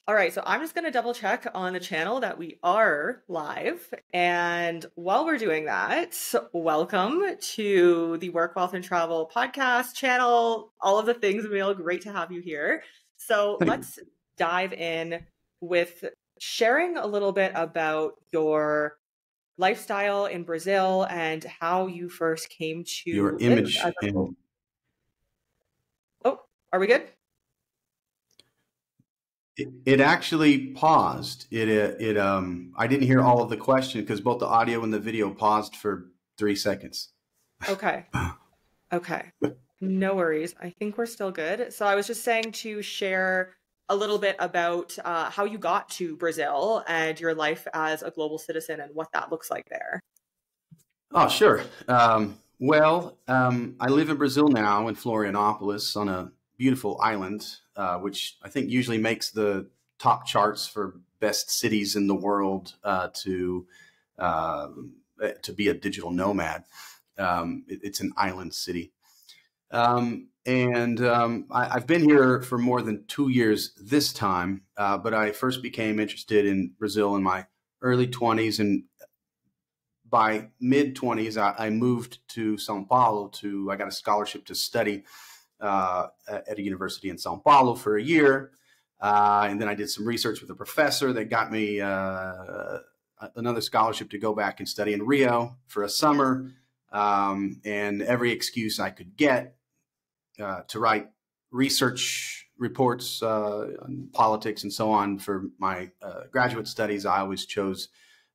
All right, so I'm just going to double check on the channel that we are live. And while we're doing that, welcome to the Work, Wealth, and Travel podcast channel. All of the things, Emil, great to have you here. So let's dive in with sharing a little bit about your lifestyle in Brazil and how you first came to your live image. as a... Oh, are we good? It actually paused. I didn't hear all of the question because both the audio and the video paused for 3 seconds. Okay. Okay. No worries. I think we're still good. So I was just saying to share a little bit about how you got to Brazil and your life as a global citizen and what that looks like there. Oh, sure. I live in Brazil now in Florianopolis on a beautiful island, which I think usually makes the top charts for best cities in the world to be a digital nomad. It's an island city. I've been here for more than 2 years this time, but I first became interested in Brazil in my early 20s, and by mid-20s, I moved to São Paulo. I got a scholarship to study at a university in São Paulo for a year. And then I did some research with a professor that got me another scholarship to go back and study in Rio for a summer. And every excuse I could get to write research reports on politics and so on for my graduate studies, I always chose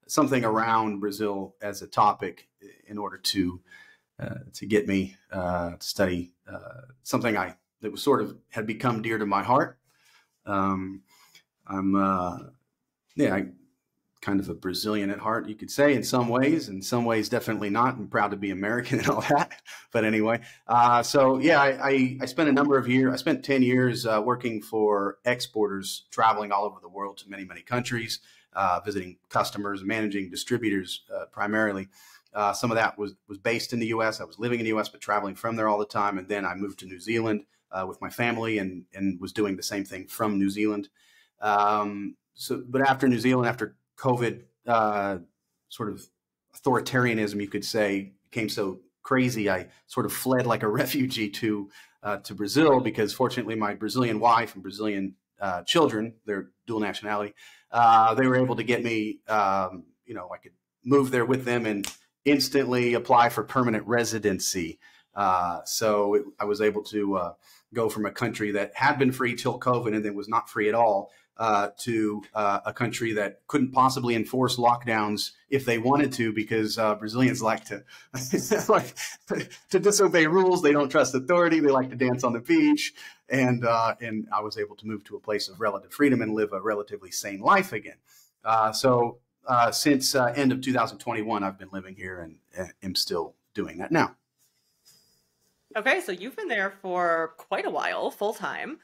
something around Brazil as a topic in order to get me to study something that was sort of had become dear to my heart. I'm kind of a Brazilian at heart, you could say, in some ways definitely not. I'm proud to be American and all that. But anyway, I spent a number of years. I spent 10 years working for exporters, traveling all over the world to many, many countries, visiting customers, managing distributors primarily. Some of that was based in the U.S. I was living in the U.S., but traveling from there all the time. And then I moved to New Zealand with my family and was doing the same thing from New Zealand. But after New Zealand, after COVID, sort of authoritarianism, you could say, became so crazy, I sort of fled like a refugee to Brazil, because fortunately my Brazilian wife and Brazilian children, their dual nationality, they were able to get me, I could move there with them and instantly apply for permanent residency. I was able to go from a country that had been free till COVID and then was not free at all to a country that couldn't possibly enforce lockdowns if they wanted to, because Brazilians like to to disobey rules. They don't trust authority. They like to dance on the beach. And I was able to move to a place of relative freedom and live a relatively sane life again. Since end of 2021, I've been living here and am still doing that now. Okay, so you've been there for quite a while, full time.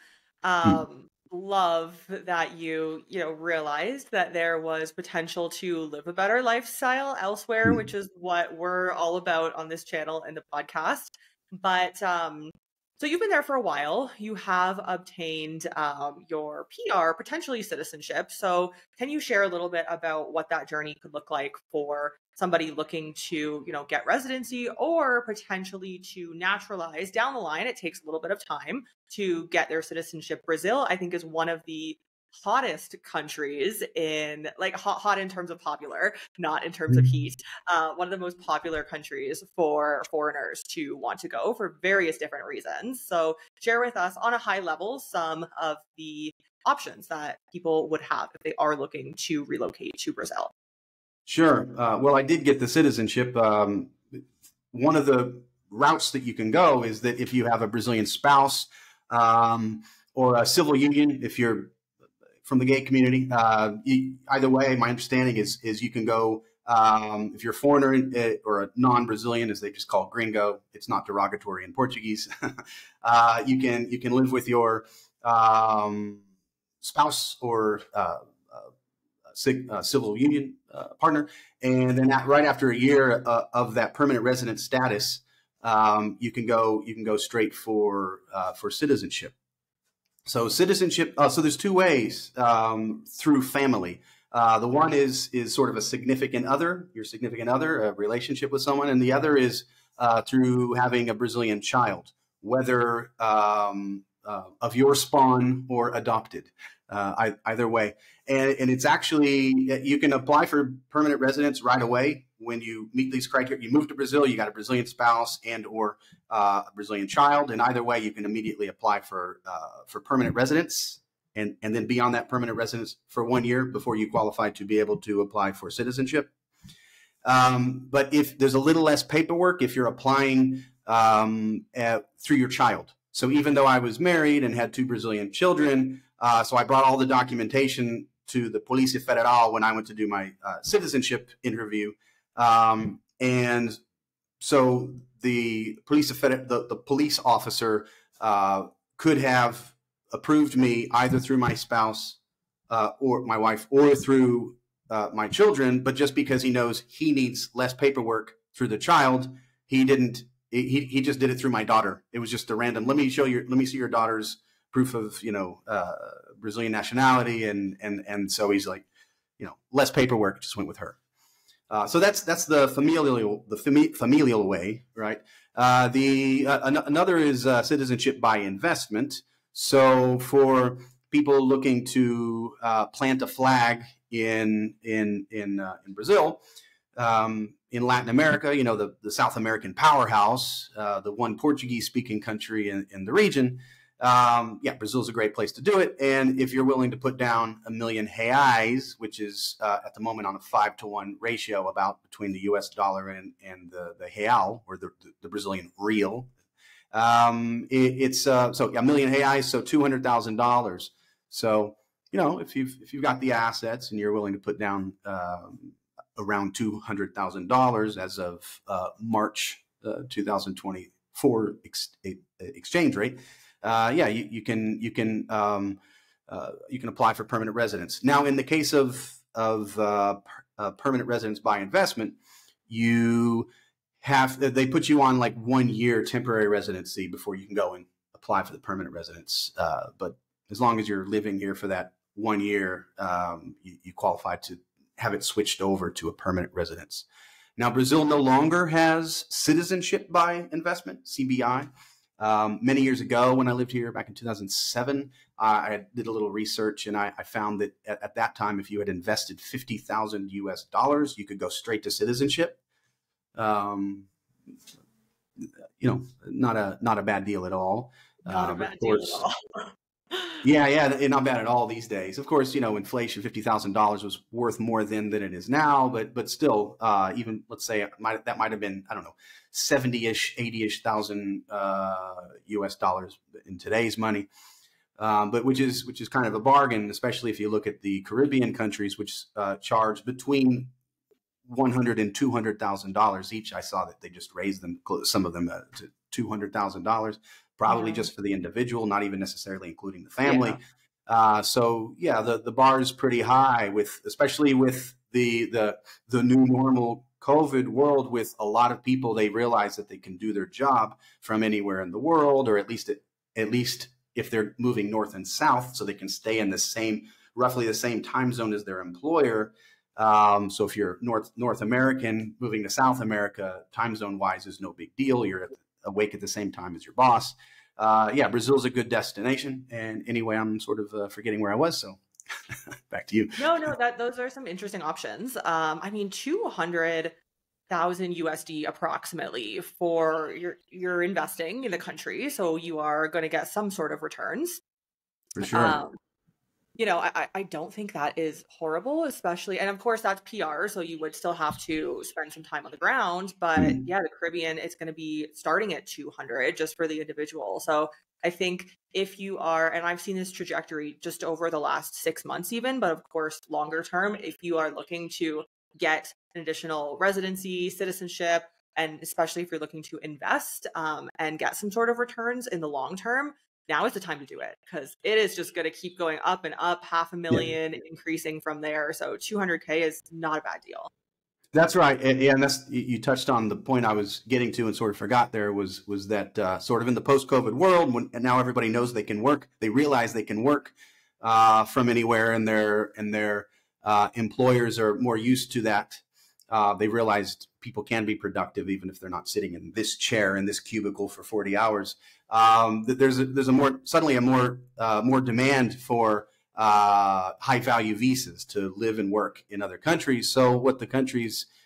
Love that you realized that there was potential to live a better lifestyle elsewhere, which is what we're all about on this channel and the podcast. But so you've been there for a while. You have obtained your PR, potentially citizenship. So can you share a little bit about what that journey could look like for somebody looking to, get residency or potentially to naturalize down the line? It takes a little bit of time to get their citizenship. Brazil, I think, is one of the hottest countries in, like, hot in terms of popular, not in terms of heat. One of the most popular countries for foreigners to want to go for various different reasons. So share with us on a high level some of the options that people would have if they are looking to relocate to Brazil. Sure. Well, I did get the citizenship. One of the routes that you can go is that if you have a Brazilian spouse or a civil union, if you're from the gay community, either way, my understanding is you can go, if you're a foreigner or a non-Brazilian, as they just call gringo, it's not derogatory in Portuguese. You can live with your spouse or civil union partner, and then right after a year of that permanent resident status, you can go straight for citizenship. So citizenship. So there's two ways through family. The one is sort of a significant other, your significant other, a relationship with someone, and the other is through having a Brazilian child, whether of your spawn or adopted. Either way, and it's actually, you can apply for permanent residence right away when you meet these criteria. You move to Brazil, you got a Brazilian spouse and or a Brazilian child, and either way, you can immediately apply for permanent residence, and then be on that permanent residence for 1 year before you qualify to be able to apply for citizenship. But if there's a little less paperwork, if you're applying through your child. So even though I was married and had 2 Brazilian children, so I brought all the documentation to the Polícia Federal when I went to do my citizenship interview. And so the police officer could have approved me either through my spouse or my wife or through my children, but just because he knows he needs less paperwork through the child, he didn't. He just did it through my daughter. It was just a random. Let me see your daughter's proof of Brazilian nationality, and so he's like, less paperwork. Just went with her. So that's the familial way, right? Another is citizenship by investment. So for people looking to plant a flag in Brazil, in Latin America, the South American powerhouse, the one Portuguese-speaking country in the region. Brazil's a great place to do it. And if you're willing to put down $1 million reais, which is at the moment on a 5-to-1 ratio about between the US dollar and the real, or the Brazilian real, it's so $1 million reais, so $200,000. So if you've got the assets and you're willing to put down around $200,000 as of March 2024 exchange rate, you can apply for permanent residence. Now, in the case of permanent residence by investment, they put you on like 1 year temporary residency before you can go and apply for the permanent residence. But as long as you're living here for that 1 year, you qualify to have it switched over to a permanent residence. Now, Brazil no longer has citizenship by investment, CBI. Many years ago, when I lived here back in 2007, I did a little research, and I found that at that time, if you had invested $50,000 US, you could go straight to citizenship. Not a bad deal at all. Not a bad deal at all. Yeah, not bad at all these days. Of course, inflation, $50,000 was worth more then than it is now, but still, even let's say that might have been, I don't know, 70-ish, 80-ish thousand US in today's money, but which is kind of a bargain, especially if you look at the Caribbean countries, which charge between $100,000 and $200,000 each. I saw that they just raised them, some of them to $200,000. Probably just for the individual, not even necessarily including the family. The bar is pretty high, especially with the new normal COVID world. With a lot of people, they realize that they can do their job from anywhere in the world, or at least if they're moving north and south, so they can stay in roughly the same time zone as their employer. So if you're North American moving to South America, time zone wise is no big deal. You're awake at the same time as your boss. Brazil's a good destination. And anyway, I'm sort of forgetting where I was. So back to you. No, those are some interesting options. 200,000 USD approximately for your investing in the country. So you are going to get some sort of returns. For sure. I don't think that is horrible, especially, and of course that's PR, so you would still have to spend some time on the ground, but the Caribbean, it's going to be starting at 200 just for the individual. So I think if you are, and I've seen this trajectory just over the last 6 months even, but of course longer term, if you are looking to get an additional residency, citizenship, and especially if you're looking to invest and get some sort of returns in the long term, now is the time to do it, because it is just going to keep going up and up, $500,000 increasing from there. So 200K is not a bad deal. That's right, and that's you touched on the point I was getting to and sort of forgot. There was that sort of in the post-COVID world when and now everybody knows they can work. They realize they can work from anywhere, and their employers are more used to that. They realized people can be productive even if they're not sitting in this chair in this cubicle for 40 hours. There's a more suddenly a more demand for high value visas to live and work in other countries. So what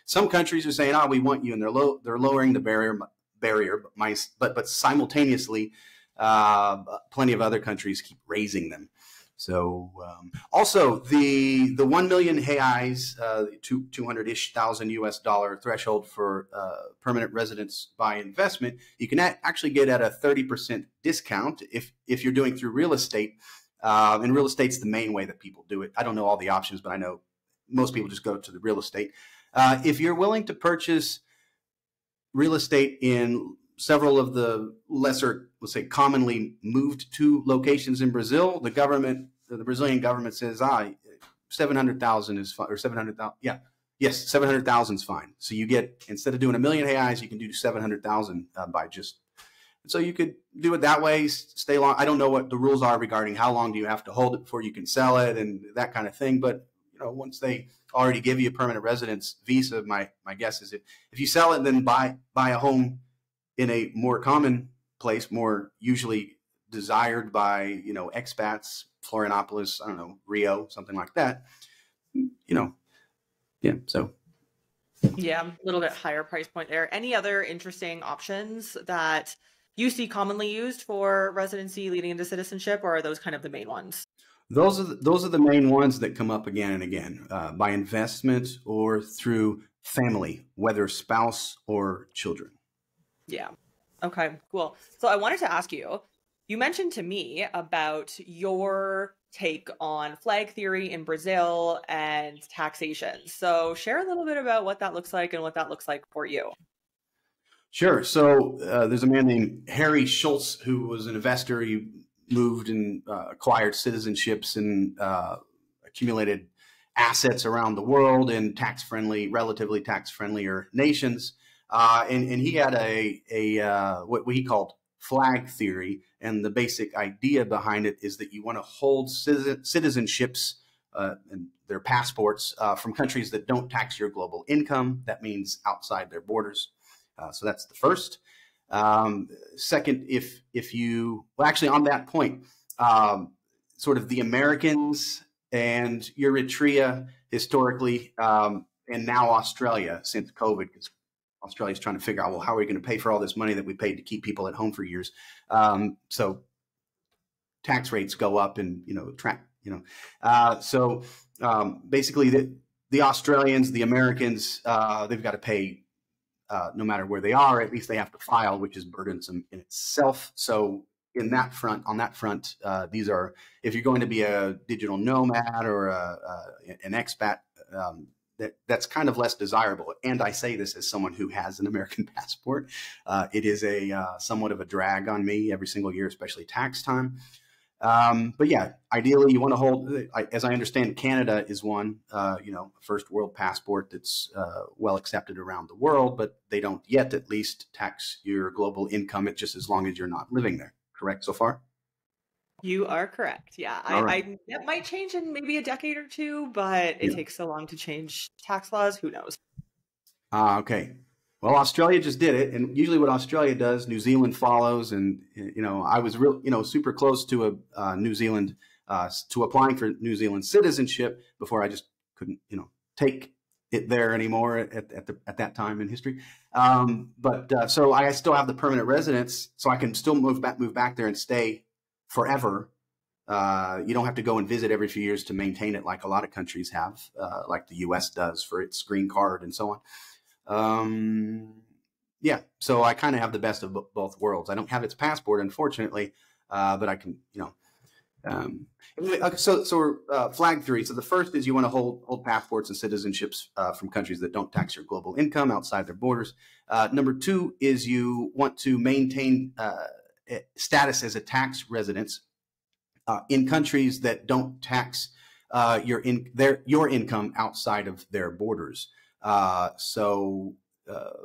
some countries are saying, we want you, and they're lowering the barrier, but simultaneously, plenty of other countries keep raising them. So also the 1 million reais, 200-ish thousand US dollar threshold for permanent residence by investment, you can actually get at a 30% discount if you're doing through real estate. And real estate's the main way that people do it. I don't know all the options, but I know most people just go to the real estate. If you're willing to purchase real estate in several of the lesser, let's say, commonly moved to locations in Brazil, the Brazilian government says, 700,000 is fine, or 700,000. Yeah. Yes. 700,000 is fine. So you get, instead of doing 1 million reais, you can do 700,000 by just, so you could do it that way, stay long. I don't know what the rules are regarding how long do you have to hold it before you can sell it and that kind of thing. But, once they already give you a permanent residence visa, my guess is if you sell it, then buy a home in a more common place, more usually desired by, expats, Florianopolis, I don't know, Rio, something like that, yeah. So. Yeah, a little bit higher price point there. Any other interesting options that you see commonly used for residency leading into citizenship, or are those kind of the main ones? Those are the main ones that come up again and again, by investment or through family, whether spouse or children. Yeah. Okay, cool. So I wanted to ask you, you mentioned to me about your take on flag theory in Brazil and taxation. So share a little bit about what that looks like and what that looks like for you. Sure. So there's a man named Harry Schultz who was an investor. He moved and acquired citizenships and accumulated assets around the world in relatively tax-friendlier nations. And he had what he called flag theory. And the basic idea behind it is that you want to hold citizenships and their passports from countries that don't tax your global income. That means outside their borders. So that's the first. Second, actually on that point, sort of the Americans and Eritrea historically, and now Australia since COVID, because Australia's trying to figure out, well, how are we going to pay for all this money that we paid to keep people at home for years? So tax rates go up and, basically the Australians, the Americans, they've got to pay no matter where they are. At least they have to file, which is burdensome in itself. So on that front, these are, if you're going to be a digital nomad or an expat, that's kind of less desirable. And I say this as someone who has an American passport. It is somewhat of a drag on me every single year, especially tax time. But yeah, ideally you want to hold, as I understand, Canada is one, first world passport that's well accepted around the world, but they don't yet at least tax your global income. It's just as long as you're not living there. Correct so far? You are correct. Yeah. Right. That might change in maybe a decade or two, but it takes so long to change tax laws. Who knows? Okay. Well, Australia just did it, and usually what Australia does, New Zealand follows. And I was super close to New Zealand, to applying for New Zealand citizenship before I just couldn't, take it there anymore at that time in history. So I still have the permanent residence, so I can still move back there and stay forever. You don't have to go and visit every few years to maintain it like a lot of countries have, like the U.S. does for its green card and so on. So I kind of have the best of both worlds. I don't have its passport, unfortunately, but I can, flag theory. So the first is you want to hold passports and citizenships from countries that don't tax your global income outside their borders. Number two is you want to maintain status as a tax residence in countries that don't tax your income outside of their borders.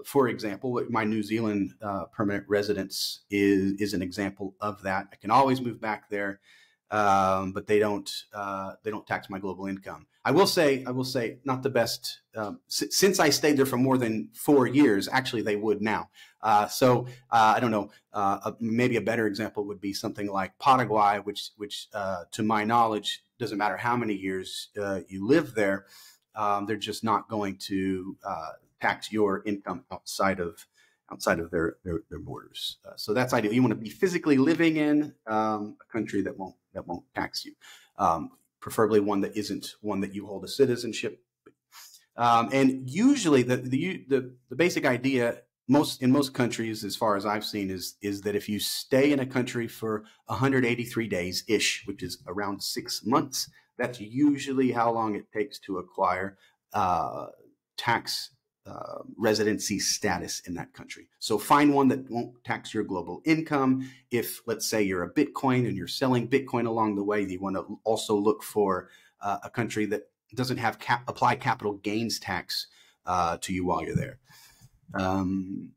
For example, my New Zealand permanent residence is an example of that. I can always move back there, but they don't tax my global income. I will say, not the best. Since I stayed there for more than 4 years, actually they would now. I don't know. Maybe a better example would be something like Paraguay, which to my knowledge, doesn't matter how many years you live there, they're just not going to tax your income outside of their borders. So that's ideal. You want to be physically living in a country that won't tax you, preferably one that isn't one that you hold a citizenship. And usually the basic idea in most countries, as far as I've seen, is that if you stay in a country for 183 days ish, which is around 6 months, that's usually how long it takes to acquire tax residency status in that country. So find one that won't tax your global income. If, let's say, you're a Bitcoin and you're selling Bitcoin along the way, you want to also look for a country that doesn't have apply capital gains tax to you while you're there.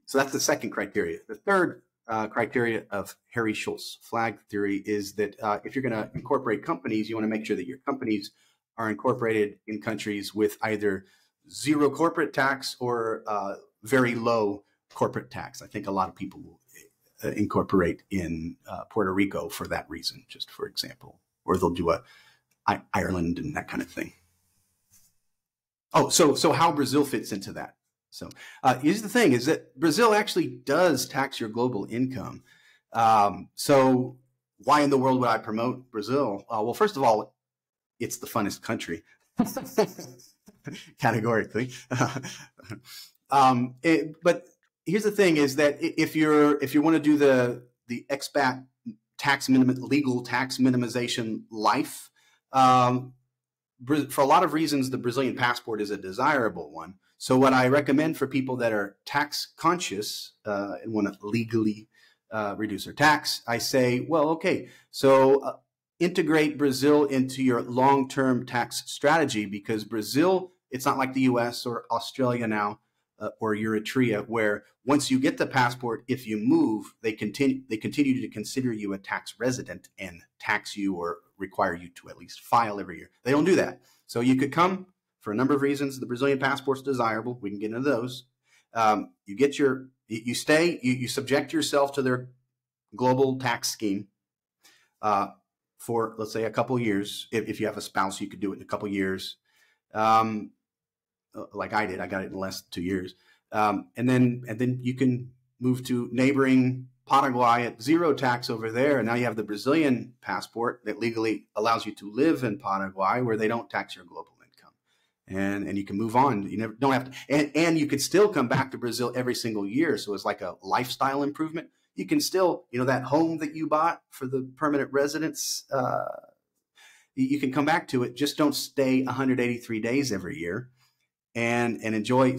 So that's the second criteria. The third criteria of Harry Schultz flag theory is that if you're going to incorporate companies, you want to make sure that your companies are incorporated in countries with either zero corporate tax or very low corporate tax. I think a lot of people will incorporate in Puerto Rico for that reason, just for example, or they'll do Ireland and that kind of thing. Oh, so how Brazil fits into that. So here's the thing, is that Brazil actually does tax your global income. So why in the world would I promote Brazil? Well, first of all, it's the funnest country. Categorically. But here's the thing, is that if you want to do the expat legal tax minimization life, for a lot of reasons, the Brazilian passport is a desirable one. So what I recommend for people that are tax conscious and want to legally reduce their tax, I say, well, okay, so integrate Brazil into your long-term tax strategy, because Brazil, it's not like the US or Australia now or Eritrea, where once you get the passport, if you move, they continue to consider you a tax resident and tax you or require you to at least file every year. They don't do that. So you could come for a number of reasons. The Brazilian passport's desirable. We can get into those. You stay, you subject yourself to their global tax scheme for, let's say, a couple of years. If you have a spouse, you could do it in a couple of years. Like I did, I got it in less than 2 years. And then you can move to neighboring Paraguay at zero tax over there. And now you have the Brazilian passport that legally allows you to live in Paraguay, where they don't tax your global income. And you can move on. You don't have to, and you could still come back to Brazil every single year. So it's like a lifestyle improvement. You can still, that home that you bought for the permanent residence, you can come back to it. Just don't stay 183 days every year. And enjoy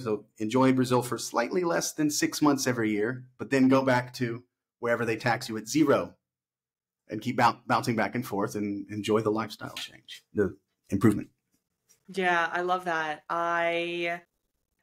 Brazil for slightly less than 6 months every year, but then go back to wherever they tax you at zero and keep bouncing back and forth and enjoy the lifestyle change, the improvement. Yeah, I love that. I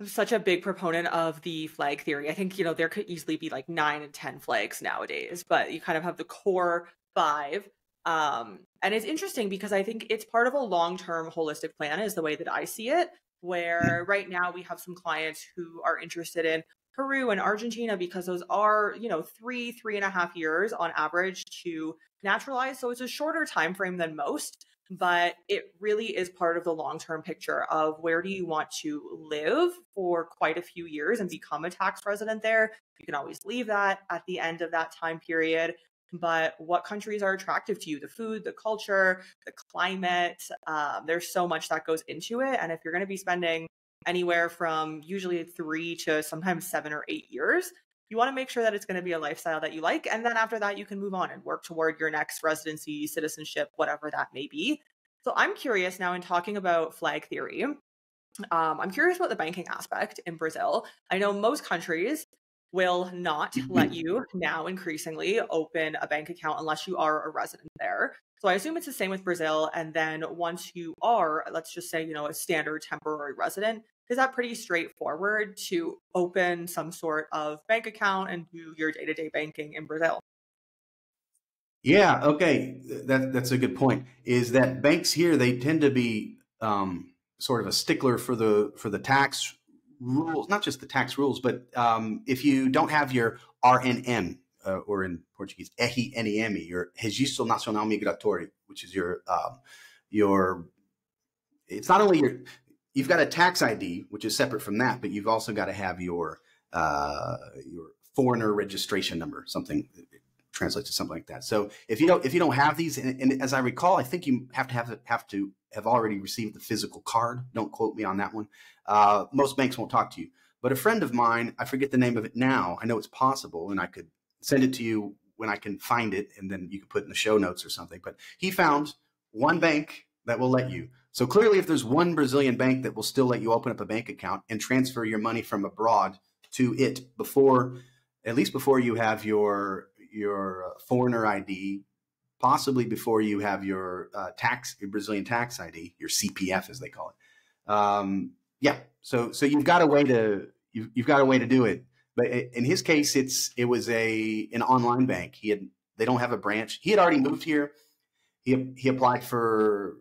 am such a big proponent of the flag theory. I think, there could easily be like 9 and 10 flags nowadays, but you kind of have the core 5. And it's interesting because I think it's part of a long-term holistic plan, is the way that I see it, where right now we have some clients who are interested in Peru and Argentina because those are, 3.5 years on average to naturalize. So it's a shorter time frame than most, but it really is part of the long-term picture of where do you want to live for quite a few years and become a tax resident there. You can always leave that at the end of that time period. But what countries are attractive to you? The food, the culture, the climate. There's so much that goes into it. And if you're going to be spending anywhere from usually 3 to sometimes 7 or 8 years, you want to make sure that it's going to be a lifestyle that you like. And then after that, you can move on and work toward your next residency, citizenship, whatever that may be. So I'm curious now, in talking about flag theory, I'm curious about the banking aspect in Brazil. I know most countries will not let you now increasingly open a bank account unless you are a resident there. So I assume it's the same with Brazil. And then once you are, let's just say, a standard temporary resident, is that pretty straightforward to open some sort of bank account and do your day-to-day banking in Brazil? Yeah, okay. That's a good point. Is that banks here, they tend to be sort of a stickler for the tax rules, not just the tax rules, but if you don't have your RNM, or in Portuguese, RNM, your Registro Nacional Migratório, which is your it's not only you've got a tax ID, which is separate from that, but you've also got to have your foreigner registration number, something translates to something like that. So if you don't have these, and as I recall, I think you have to have already received the physical card. Don't quote me on that one. Most banks won't talk to you. But a friend of mine, I forget the name of it now. I know it's possible, and I could send it to you when I can find it, and then you can put it in the show notes or something. But he found one bank that will let you. So clearly, if there's one Brazilian bank that will still let you open up a bank account and transfer your money from abroad to it at least before you have your foreigner ID, possibly before you have your your Brazilian tax ID, your CPF as they call it. Yeah, so you've got a way to do it. But in his case, it was an online bank. They don't have a branch. He had already moved here. He applied for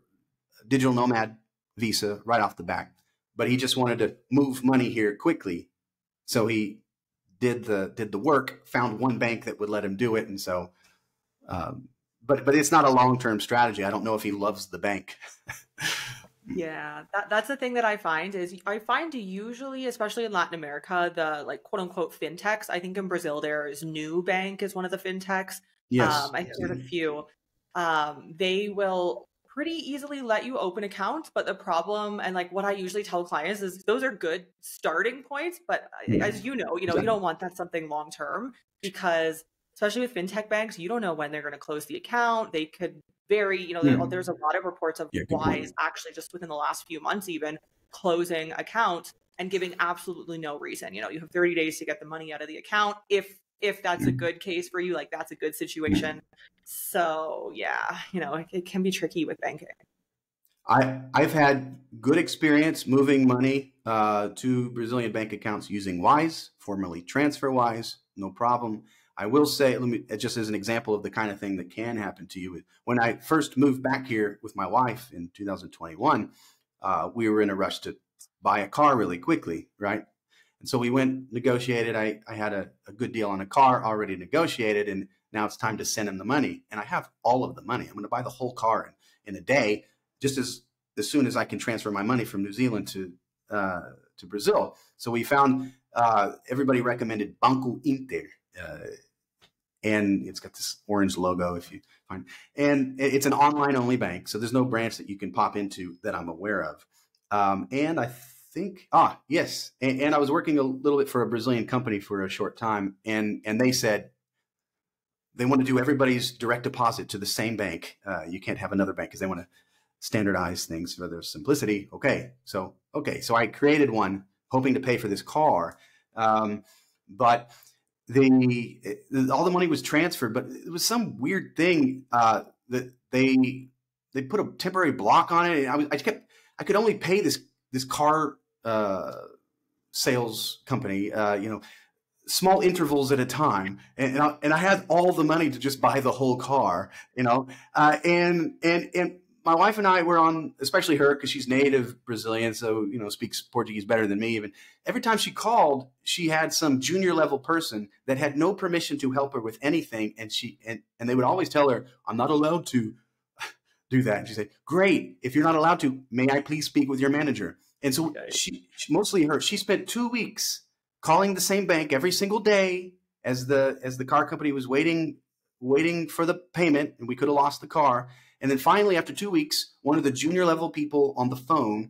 digital nomad visa right off the bat, but he just wanted to move money here quickly. So he did the work, found one bank that would let him do it. And so, but it's not a long-term strategy. I don't know if he loves the bank. Yeah, that's the thing that I find usually, especially in Latin America, the like quote unquote fintechs. I think in Brazil there's Nubank is one of the fintechs. Yes. I think there's a few. They will pretty easily let you open accounts, but the problem and like what I usually tell clients is those are good starting points, but as you know, you don't want that something long term because especially with fintech banks, you don't know when they're going to close the account. They could there's a lot of reports of Wise actually just within the last few months even closing accounts and giving absolutely no reason. You have 30 days to get the money out of the account. If that's a good case for you, like that's a good situation. So yeah, it can be tricky with banking. I've had good experience moving money to Brazilian bank accounts using Wise, formerly TransferWise, no problem. I will say, just as an example of the kind of thing that can happen to you. When I first moved back here with my wife in 2021, we were in a rush to buy a car really quickly, right? And so we went, negotiated. I had a good deal on a car already negotiated, and now it's time to send him the money. And I have all of the money. I'm going to buy the whole car in a day, just as soon as I can transfer my money from New Zealand to Brazil. So we found everybody recommended Banco Inter. And it's got this orange logo if you find, and it's an online only bank. So there's no branch that you can pop into that I'm aware of. And I think, yes. And I was working a little bit for a Brazilian company for a short time. And they said they want to do everybody's direct deposit to the same bank. You can't have another bank because they want to standardize things for their simplicity. So I created one hoping to pay for this car. But all the money was transferred, but it was some weird thing that they put a temporary block on it. And I could only pay this car sales company, small intervals at a time, and I had all the money to just buy the whole car, and my wife and I were on, especially her, because she's native Brazilian, so speaks Portuguese better than me. Even every time she called, she had some junior level person that had no permission to help her with anything, and they would always tell her, "I'm not allowed to do that." And she said, "Great, if you're not allowed to, may I please speak with your manager?" And so she spent 2 weeks calling the same bank every single day as the car company was waiting for the payment, and we could have lost the car. And then finally, after 2 weeks, one of the junior level people on the phone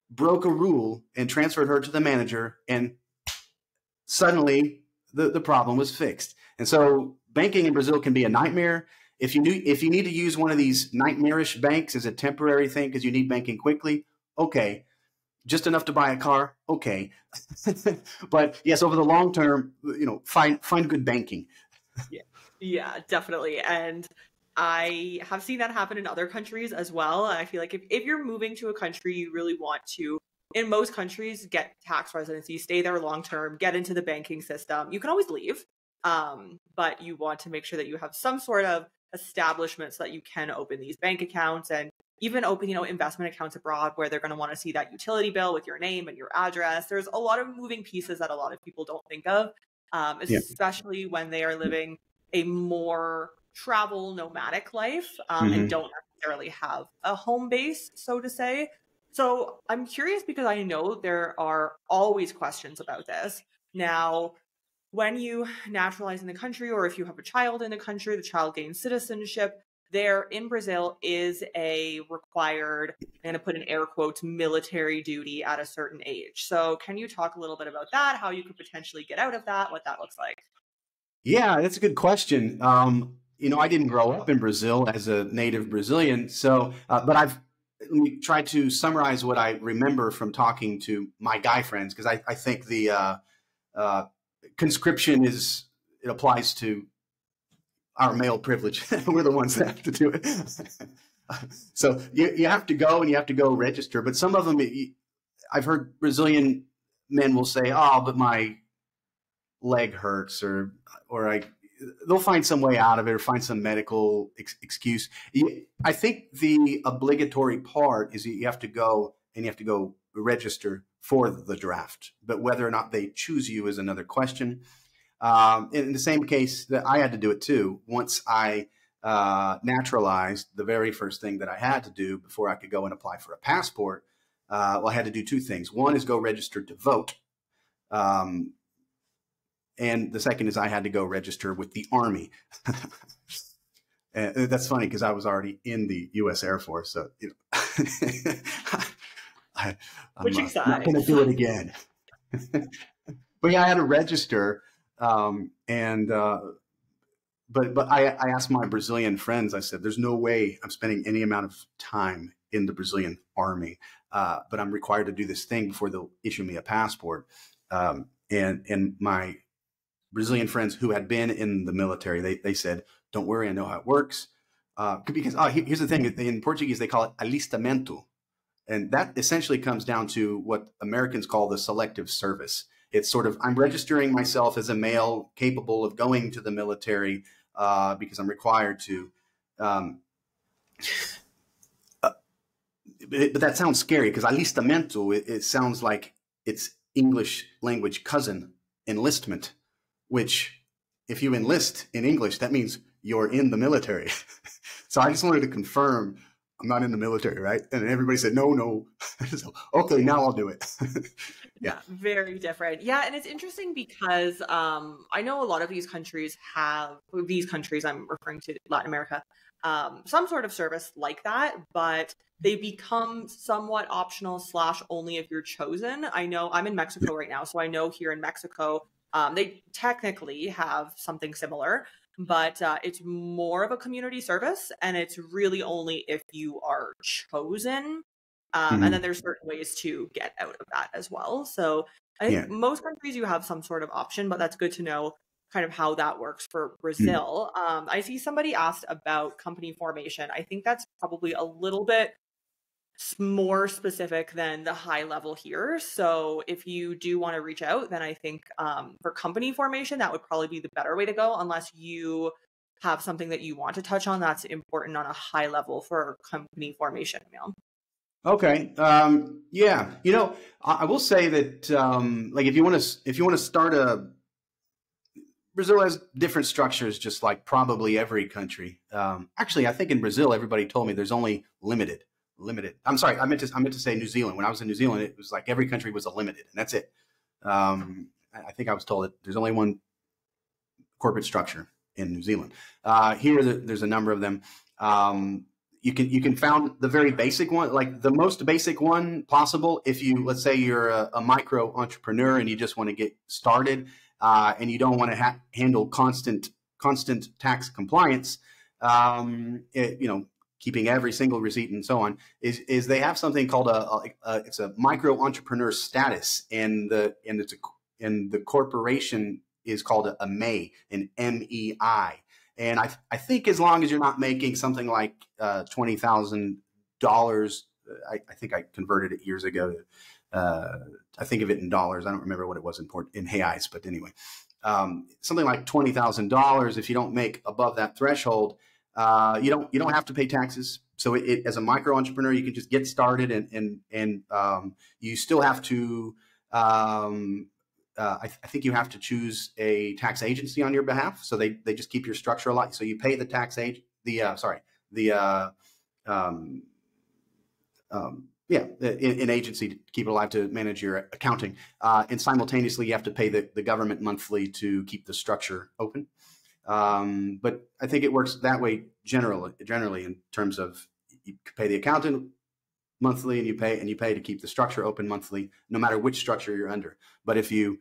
broke a rule and transferred her to the manager, and suddenly the problem was fixed. And so banking in Brazil can be a nightmare. If you need to use one of these nightmarish banks as a temporary thing because you need banking quickly, okay. Just enough to buy a car, okay. But yes, over the long term, find good banking. Yeah, definitely. And I have seen that happen in other countries as well. I feel like if you're moving to a country, you really want to in most countries, get tax residency, stay there long term, get into the banking system. You can always leave, but you want to make sure that you have some sort of establishment so that you can open these bank accounts and even open, investment accounts abroad where they're going to want to see that utility bill with your name and your address. There's a lot of moving pieces that a lot of people don't think of, Yeah. especially when they are living a more travel nomadic life and Hmm. don't necessarily have a home base, so to say. So I'm curious because I know there are always questions about this. Now, when you naturalize in the country, or if you have a child in the country, the child gains citizenship. There in Brazil is a required, I'm going to put in air quotes, military duty at a certain age. So can you talk a little bit about that, how you could potentially get out of that, what that looks like? Yeah, that's a good question. I didn't grow up in Brazil as a native Brazilian, so but let me try to summarize what I remember from talking to my guy friends, because I think the uh, conscription it applies to our male privilege. We're the ones that have to do it. So you have to go and you have to go register. But some of them, I've heard Brazilian men will say, "Oh, but my leg hurts," or they'll find some way out of it or find some medical excuse. I think the obligatory part is you have to go and you have to go register for the draft. But whether or not they choose you is another question. In the same case that I had to do it too. Once I naturalized, the very first thing that I had to do before I could go and apply for a passport, I had to do two things. One is go register to vote. And the second is I had to go register with the Army. And that's funny because I was already in the U.S. Air Force. So, I'm Switching not going to sides. do it again. But yeah, I had to register. But I asked my Brazilian friends, I said, there's no way I'm spending any amount of time in the Brazilian Army, but I'm required to do this thing before they'll issue me a passport. And my Brazilian friends who had been in the military, they said, don't worry, I know how it works. Because here's the thing, in Portuguese, they call it alistamento. And that essentially comes down to what Americans call the selective service. It's sort of, I'm registering myself as a male capable of going to the military because I'm required to. But that sounds scary because alistamento, it sounds like it's English language cousin, enlistment, which if you enlist in English, that means you're in the military. So I just wanted to confirm I'm not in the military, right? And everybody said, no. So, okay, now I'll do it. Yeah. Yeah, very different. Yeah, and it's interesting because I know a lot of these countries, I'm referring to Latin America, some sort of service like that, but they become somewhat optional slash only if you're chosen. I know I'm in Mexico right now, so I know here in Mexico, they technically have something similar, but it's more of a community service, and it's really only if you are chosen. And then Mhm. there's certain ways to get out of that as well. So I Yeah. think most countries you have some sort of option, but that's good to know kind of how that works for Mhm. Brazil. I see somebody asked about company formation. I think that's probably a little bit more specific than the high level here. So if you do want to reach out, then I think for company formation, that would probably be the better way to go, unless you have something that you want to touch on that's important on a high level for company formation, Emil. Okay. Yeah. I will say that, like, if you want to start Brazil has different structures, just like probably every country. Actually, I think in Brazil, everybody told me there's only limited. I'm sorry. I meant to say New Zealand. When I was in New Zealand, it was like every country was a limited, and that's it. I think I was told that there's only one corporate structure in New Zealand. Here, there's a number of them. You can found the very basic one, like the most basic one possible. If let's say you're a micro entrepreneur and you just want to get started, and you don't want to handle constant tax compliance, keeping every single receipt and so on, is they have something called it's a micro entrepreneur status, and the corporation is called a MEI, an MEI. And I think as long as you're not making something like $20,000 I think I converted it years ago. I think of it in dollars. I don't remember what it was in reais, but anyway, something like $20,000. If you don't make above that threshold, you don't have to pay taxes. So as a micro entrepreneur, you can just get started, and you still have to. I think you have to choose a tax agency on your behalf. So they just keep your structure alive. So you pay the tax age an agency to keep it alive to manage your accounting, and simultaneously you have to pay the government monthly to keep the structure open. But I think it works that way generally in terms of you pay the accountant monthly, and you pay to keep the structure open monthly, no matter which structure you're under. But if you're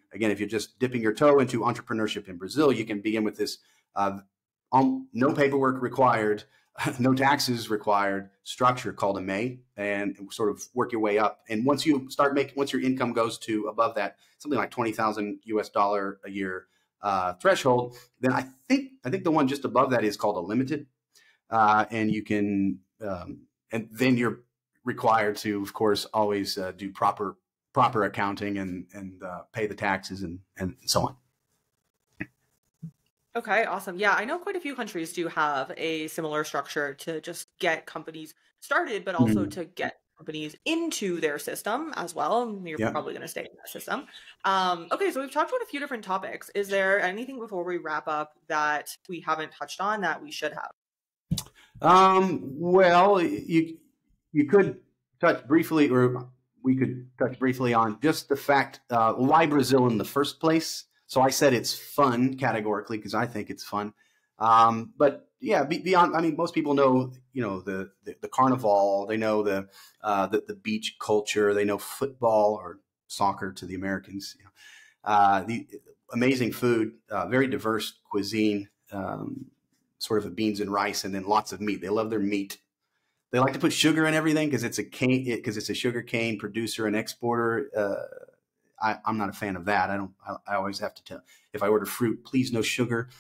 just dipping your toe into entrepreneurship in Brazil, you can begin with this no paperwork required, no taxes required structure called a MEI, and sort of work your way up. And once your income goes to above that, something like $20,000 a year threshold, then I think the one just above that is called a limited, and you can and then you're required to, of course, always do proper accounting and pay the taxes and so on. Okay, awesome. Yeah, I know quite a few countries do have a similar structure to just get companies started, but also to get companies into their system as well. You're probably going to stay in that system. Okay, so we've talked about a few different topics. Is there anything before we wrap up that we haven't touched on that we should have? Well, you could touch briefly, or we could touch briefly on just the fact, why Brazil in the first place. So I said it's fun categorically because I think it's fun. But yeah, beyond, I mean, most people know, the carnival, they know the beach culture, they know football or soccer to the Americans, the amazing food, very diverse cuisine, sort of a beans and rice, and then lots of meat. They love their meat. They like to put sugar in everything because it's a sugar cane producer and exporter. I'm not a fan of that. I always have to tell, if I order fruit, please no sugar.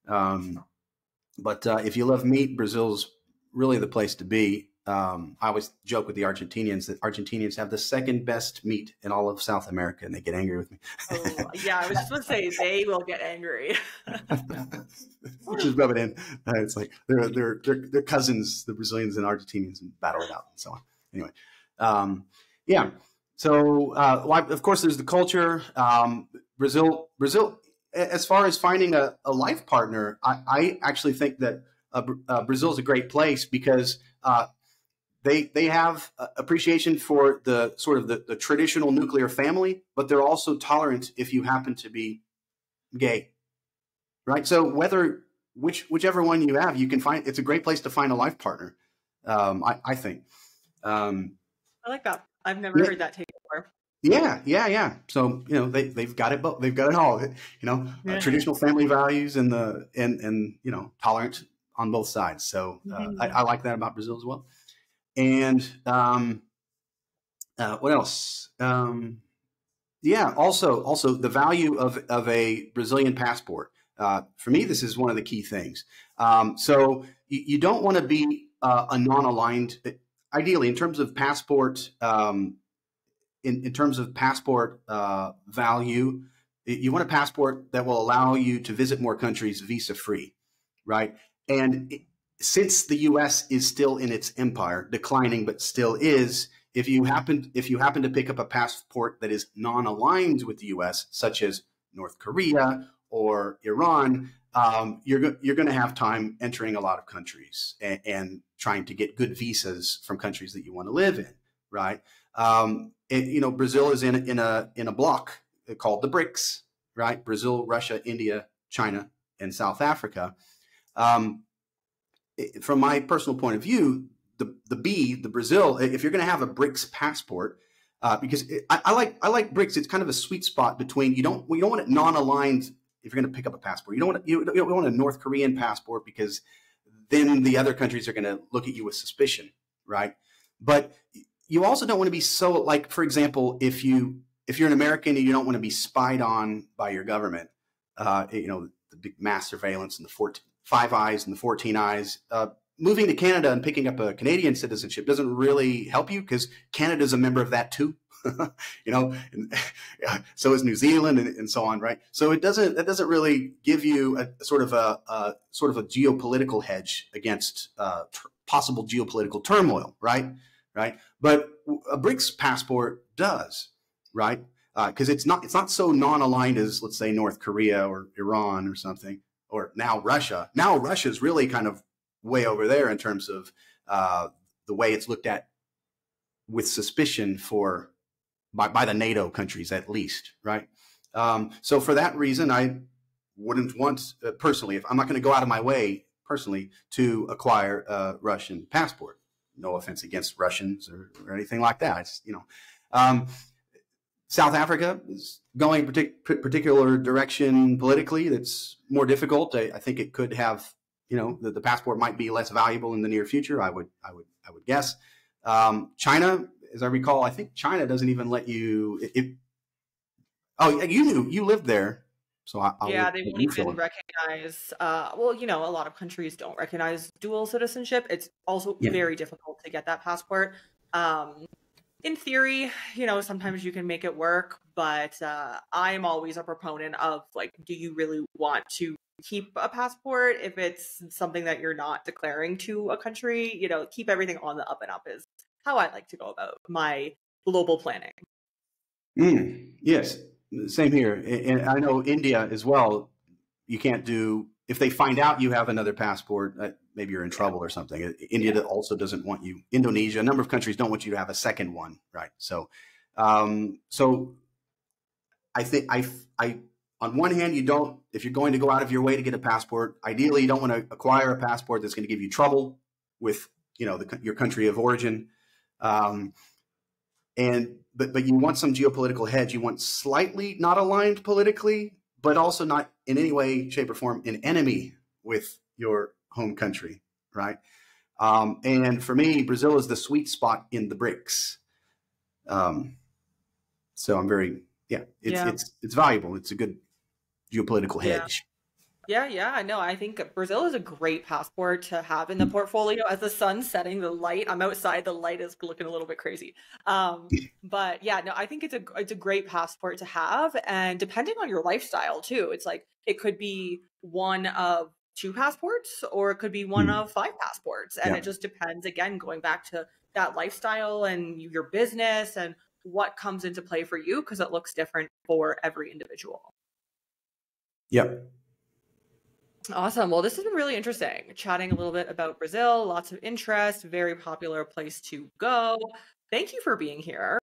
But if you love meat, Brazil's really the place to be. I always joke with the Argentinians that Argentinians have the second best meat in all of South America, and they get angry with me. Oh, yeah, I was just going to say they will get angry. Just rub it in. It's like they're cousins, the Brazilians and Argentinians, and battle it out and so on. Anyway, yeah. So, of course, there's the culture. Brazil. As far as finding a life partner, I actually think that Brazil is a great place because they have appreciation for the sort of the traditional nuclear family, but they're also tolerant if you happen to be gay, right? So whichever one you have, you can find. It's a great place to find a life partner. I think. I like that. I've never heard that take before. Yeah. So they've got it, they've got it all. Traditional family values and tolerant on both sides. So I like that about Brazil as well. And what else? Also the value of a Brazilian passport. For me, this is one of the key things. So you don't want to be a non-aligned. Ideally, in terms of passport, in terms of passport value, you want a passport that will allow you to visit more countries visa-free, right? And since the U.S. is still in its empire, declining but still is, if you happen to pick up a passport that is non-aligned with the U.S., such as North Korea or Iran, you're going to have time entering a lot of countries and trying to get good visas from countries that you want to live in, right? Brazil is in a block called the BRICS, right? Brazil, Russia, India, China, and South Africa. From my personal point of view, the Brazil, if you're going to have a BRICS passport, because I like BRICS, it's kind of a sweet spot between you don't want it non-aligned. If you're going to pick up a passport, you don't want a North Korean passport because then the other countries are going to look at you with suspicion, right? But you also don't want to be so, like, for example, if you're an American and you don't want to be spied on by your government, the big mass surveillance and the 5 eyes and the 14 eyes, moving to Canada and picking up a Canadian citizenship doesn't really help you because Canada's a member of that too. You know, and, so is New Zealand and so on, right? So that doesn't really give you a sort of a geopolitical hedge against possible geopolitical turmoil, right? Right. But a BRICS passport does, right? Because it's not so non-aligned as, let's say, North Korea or Iran or something, or now Russia. Now Russia's really kind of way over there in terms of the way it's looked at with suspicion by the NATO countries, at least, right? So for that reason, I wouldn't want personally, if I'm not going to go out of my way personally to acquire a Russian passport. No offense against Russians or anything like that. It's, South Africa is going a particular direction politically that's more difficult. I think it could have, the passport might be less valuable in the near future. I would guess. China, as I recall, I think China doesn't even let you. You lived there, so Yeah, they won't even recognize. A lot of countries don't recognize dual citizenship. It's also very difficult to get that passport. In theory, sometimes you can make it work, but I'm always a proponent of, like, do you really want to keep a passport if it's something that you're not declaring to a country? Keep everything on the up and up is how I like to go about my global planning. Yes, same here. And I know India as well. You can't do, if they find out you have another passport, maybe you're in trouble or something. India also doesn't want you. Indonesia, a number of countries don't want you to have a second one, right? So, I think on one hand, if you're going to go out of your way to get a passport, ideally you don't want to acquire a passport that's going to give you trouble with, your country of origin. But you want some geopolitical hedge. You want slightly not aligned politically, but also not in any way, shape, or form an enemy with your home country, right? And for me, Brazil is the sweet spot in the BRICS. So I'm it's valuable. It's a good geopolitical hedge. Yeah. No, I think Brazil is a great passport to have in the portfolio. As the sun's setting, the light, I'm outside, the light is looking a little bit crazy. But yeah, no, I think it's a great passport to have. And depending on your lifestyle too, it's like, it could be one of 2 passports, or it could be one of 5 passports. And it just depends, again, going back to that lifestyle and your business and what comes into play for you, because it looks different for every individual. Yep. Awesome. Well, this has been really interesting, chatting a little bit about Brazil. Lots of interest, very popular place to go. Thank you for being here.